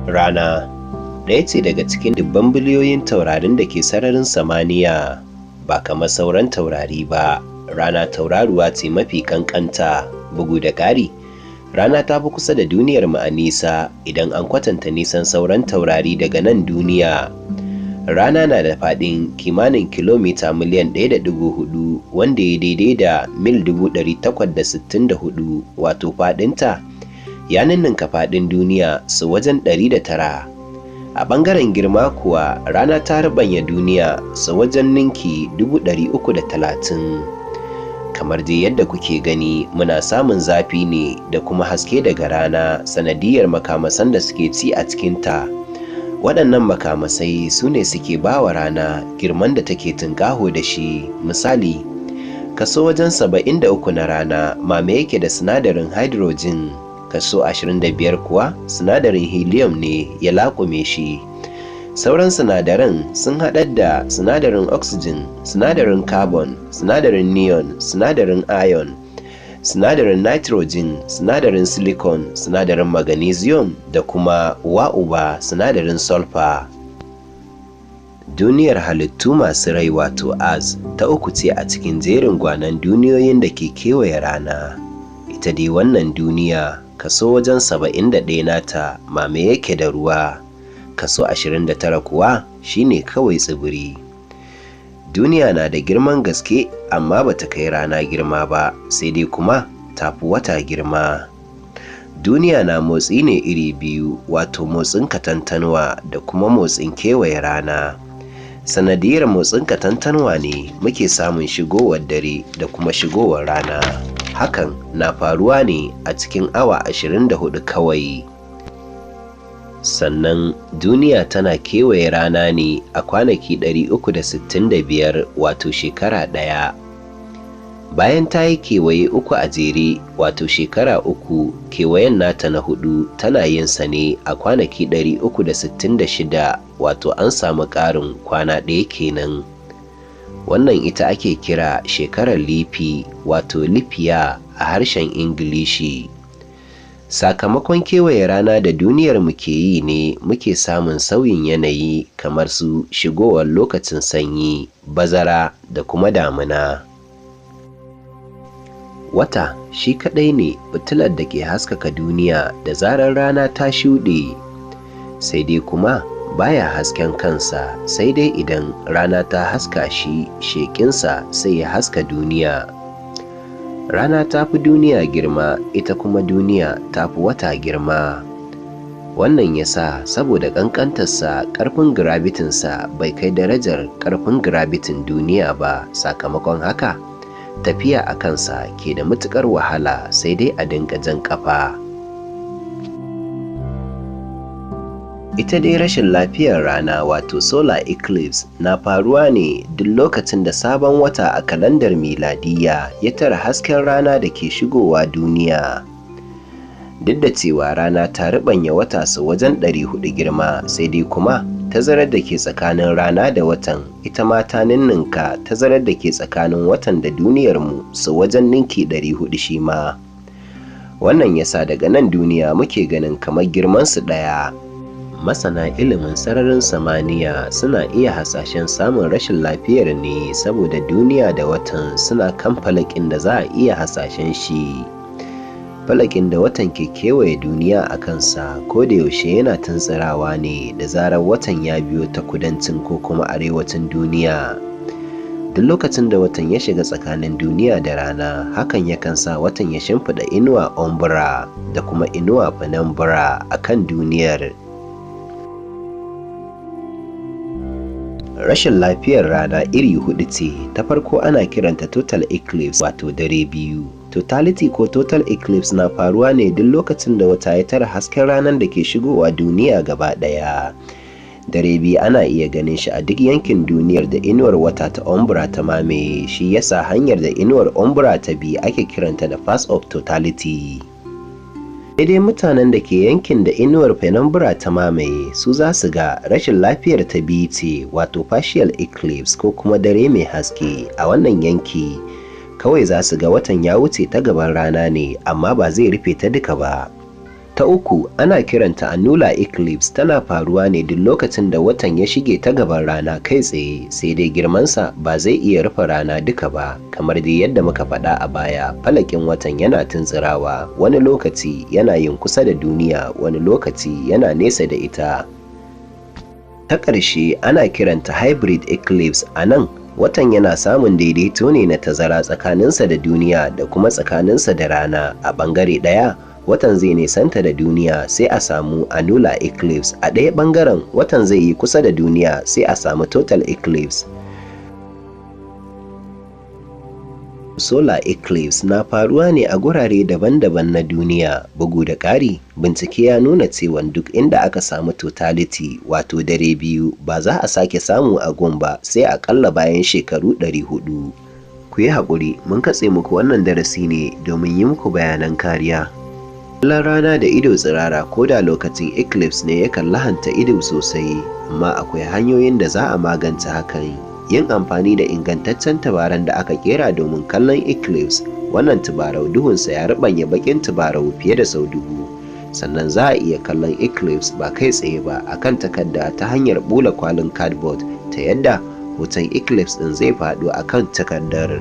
Rana ɗaya ce daga cikin dubban biliyoyin taurarin da ke sararin samaniya. Ba kamar sauran taurari ba, rana tauraruwa ce mafi ƙanƙanta. Bugu da ƙari, rana ta fi kusa da duniyar mu a nisa idan an kwatanta nisan sauran taurari daga nan duniya. Rana na da faɗin kimanin kilomita miliyan 1.4, wanda ya daidai da mil 864, wato faɗinta ya ninninka faɗin duniya su wajen 109. A ɓangaren girma kuwa, rana ta rubanya duniya su wajen ninki 330. Kamar dai yadda kuke gani, muna samun zafi ne da kuma haske daga rana sanadiyar makamasan da suke ci a cikinta. Waɗannan makamasai su ne suke ba wa rana girman da take tunƙaho da shi. Misali, kaso wajen 73 na rana mame yake da sinadarin hydrogen, kaso 25 kuwa sinadarin helium ne ya laƙume shi. Sauran sinadaran sun haɗar da sinadarin oxygen, sinadarin carbon, sinadarin neon, sinadarin iron, sinadarin nitrogen, sinadarin silicon, sinadarin magnesium da kuma uwa sinadarin sulfur. Duniyar halittu masu rai wato Earth ta uku ce a cikin jerin gwanon duniyoyin da ke kewaye rana. Ita dai wannan duniya kaso wajen 71 nata mame yake da ruwa, kaso 29 kuwa shine kawai tsibiri. Duniya na da girman gaske, amma bata kai rana girma ba, sai dai kuma tafi wata girma. Duniya na motsi ne iri biyu, wato motsin katantanwa da kuma motsin kewaye rana. Sanadiyar motsin katantanwa ne muke samun shigowar dare da kuma shigowar rana. Hakan na faruwa ne a cikin awa 24 kawai. Sannan duniya tana kewaye rana ne a kwanaki 365, wato shekara ɗaya. Bayan ta yi kewaye uku a jere, wato shekara uku, kewayen nata na hudu tana yin sa ne a kwanaki 366, wato an samu ƙarin kwana ɗaya kenan. Wannan ita ake kira shekarar lifi, wato leap year a harshen Ingilishi. Sakamakon kewaye rana da duniyar mu ke yi ne muke samun sauyin yanayi, kamar su shigowar lokacin sanyi, bazara da kuma damuna. Wata shi kaɗai ne fitilar da ke haskaka duniya da zarar rana ta shuɗe, sai dai kuma baya hasken kansa, sai dai idan rana ta haska shi, sheƙinsa sai ya haska duniya. Rana ta fi duniya girma, ita kuma duniya ta fi wata girma. Wannan ya sa saboda ƙanƙantarsa, ƙarfin girabitinsa bai kai darajar ƙarfin girabitin duniya ba. Sakamakon haka, tafiya a kansa ke da matuƙar wahala, sai dai a dinga jan ƙafa. Ita dai rashin lafiyar rana, wato solar eclipse, na faruwa ne duk lokacin da sabon wata a kalandar miladiyya ya tara hasken rana da ke shigowa duniya. Duk da cewa rana ta riɓanya wata su wajen 400 girma, sai dai kuma tazarar da ke tsakanin rana da watan ita ma ta ninninka tazarar da ke tsakanin watan da duniyarmu su wajen ninki 400 shi ma. Wannan yasa daga nan duniya muke ganin kamar girmansu ɗaya. Masana ilimin sararin samaniya suna iya hasashen samun rashin lafiyar ne saboda duniya da watan suna kan falakin da za a iya hasashen shi. Falakin da watan ke kewaye duniya a kansa ko da yaushe yana tuntsirawa ne da zarar watan ya biyo ta kudancin ko kuma arewacin duniya. Duk lokacin da watan ya shiga tsakanin duniya da rana, hakan yakan sa watan ya shimfiɗa inuwa umbra da kuma inuwa penumbra a kan duniyar. Rashin lafiyar rana iri hudu ce. Ta farko ana kiranta total eclipse, wato dare biyu. Totality ko total eclipse na faruwa ne duk lokacin da wata ya tara hasken ranar da ke shigowa duniya gaba ɗaya. Dare biyu ana iya ganin shi a duk yankin duniyar da inuwar wata ta umbra ta mamaye. Shi yasa hanyar da inuwar umbra ta bi ake kiranta da path of totality. Daidai mutanen da ke yankin da inuwar penumbra ta mamaye su za su ga rashin lafiyar ta biyu ce, wato partial eclipse ko kuma dare mai haske. A wannan yanki kawai za su ga watan ya wuce ta gaban rana ne, amma ba zai rufe ta duka ba. Ta uku, ana kiranta annular eclipse, tana faruwa ne duk lokacin da watan ya shige ta gaban rana kai tsaye, sai dai girmansa ba zai iya rufe rana duka ba, kamar dai yadda muka faɗa a baya. Falakin watan yana tuntsirawa, wani lokaci yana yin kusa da duniya, wani lokaci yana nesa da ita. Ta ƙarshe, ana kiranta hybrid eclipse. A nan watan yana samun daidaito ne na tazara tsakaninsa da duniya da kuma tsakaninsa da rana. A ɓangare ɗaya watan zai nisanta da duniya, sai a samu annular eclipse. A ɗaya ɓangaren watan zai yi kusa da duniya, sai a samu total eclipse. Solar eclipse na faruwa ne a gurare daban-daban na duniya. Bugu da ƙari, bincike ya nuna cewa duk inda aka samu totality, wato dare biyu, ba za a sake samu a gun ba sai aƙalla bayan shekaru 400. Ku yi haƙuri, mun katse muku wannan darasi ne domin yi muku bayanan kariya. Kallon rana da ido tsirara ko da lokacin eclipse ne yakan lahanta ido sosai, amma akwai hanyoyin da za a magance hakan. Yin amfani da ingantaccen tabaran da aka kera domin kallon eclipse. Wannan tabarau duhunsa ya rubanya bakin tabarau fiye da sau 1000. Sannan za a iya kallon eclipse ba kai tsaye ba akan takarda ta hanyar bula kwalin cardboard, ta yadda hoton eclipse ɗin zai faɗo akan takardar.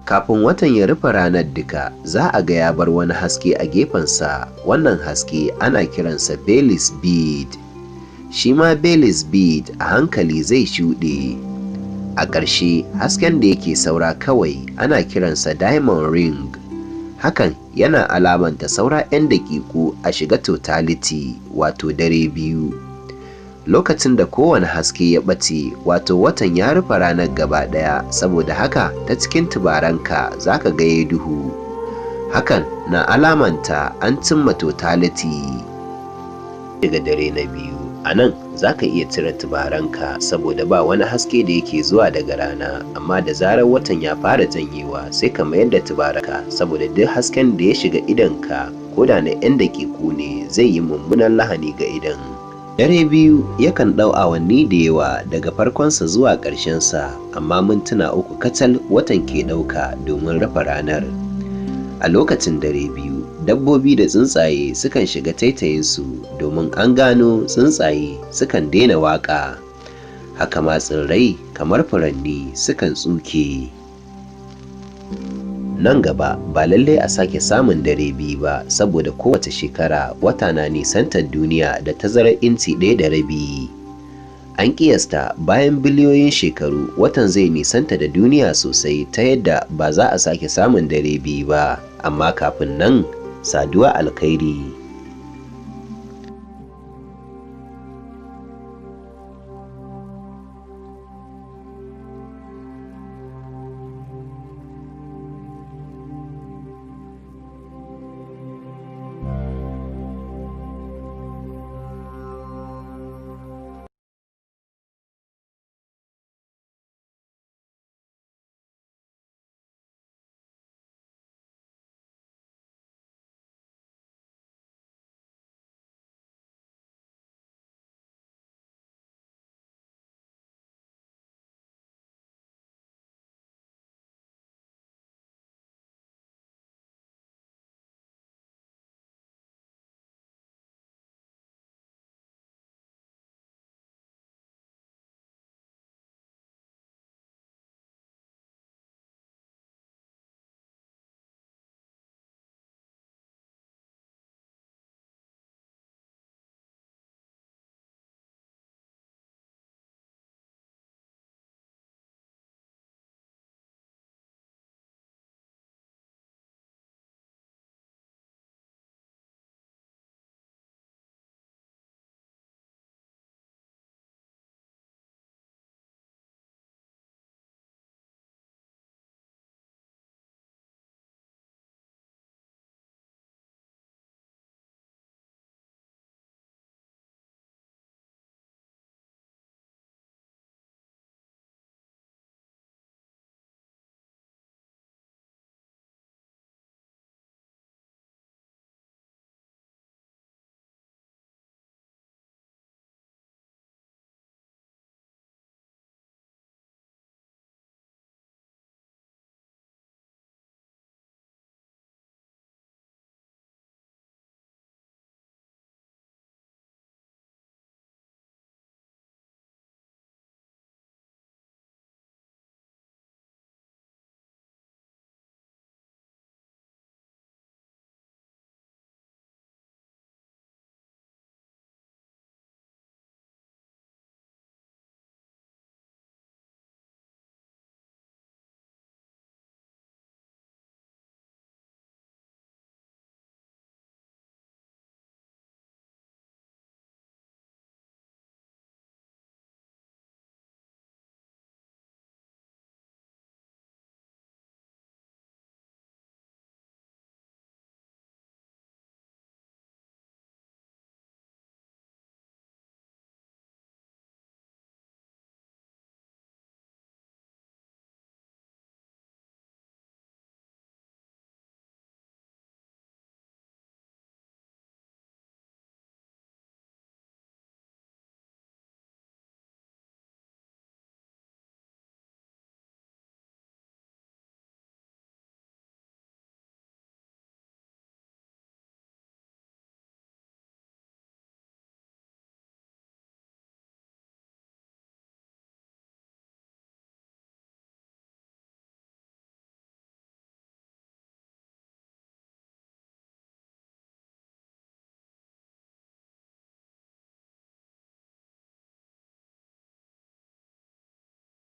Kafin watan ya rufe ranar duka, za a ga ya bar wani haske a gefensa. Wannan haske ana kiransa Baily's bead. Shi ma Baily's bead a hankali zai shuɗe. A ƙarshe, hasken da yake saura kawai ana kiransa diamond ring. Hakan yana alamanta saura 'yan daƙiƙu a shiga totality, wato dare biyu. Lokacin da kowane haske ya ɓace, wato watan ya rufe ranar gaba ɗaya. Saboda haka ta cikin tubaranka za ka ga ya duhu. Hakan na alamanta an cimma totality. Daga dare na biyu, a nan za ka iya cire tubaranka saboda ba wani haske da yake zuwa daga rana, amma da zarar watan ya fara janyewa sai ka mayar da tubaranka, saboda duk hasken da ya shiga idonka ko da na 'yan daƙiƙu ne zai yi mummunan lahani ga idon. Dare biyu yakan ɗau awanni da yawa daga farkonsa zuwa ƙarshensa, amma mintuna 3 kacal watan ke ɗauka domin rufe ranar. A lokacin dare biyu, dabbobi da tsuntsaye sukan shiga taitayinsu, domin an gano tsuntsaye sukan daina waƙa. Haka ma tsirrai kamar furanni sukan tsuke. Nan gaba ba lallai a sake samun dare biyu ba, saboda kowace shekara wata na nisantar duniya da tazarar inci 1.5. An kiyasta bayan biliyoyin shekaru watan zai nisanta da duniya sosai, ta yadda ba za a sake samun dare biyu ba. Amma kafin nan, saduwa alkhairi.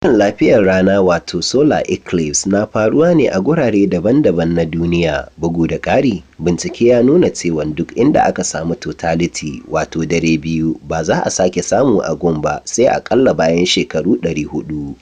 Rashin lafiyar rana wato solar eclipse na faruwa ne a gurare daban-daban na duniya. Bugu da ƙari, bincike ya nuna cewa duk inda aka samu totality wato dare biyu ba za a sake samu a gun ba sai aƙalla bayan shekaru 400.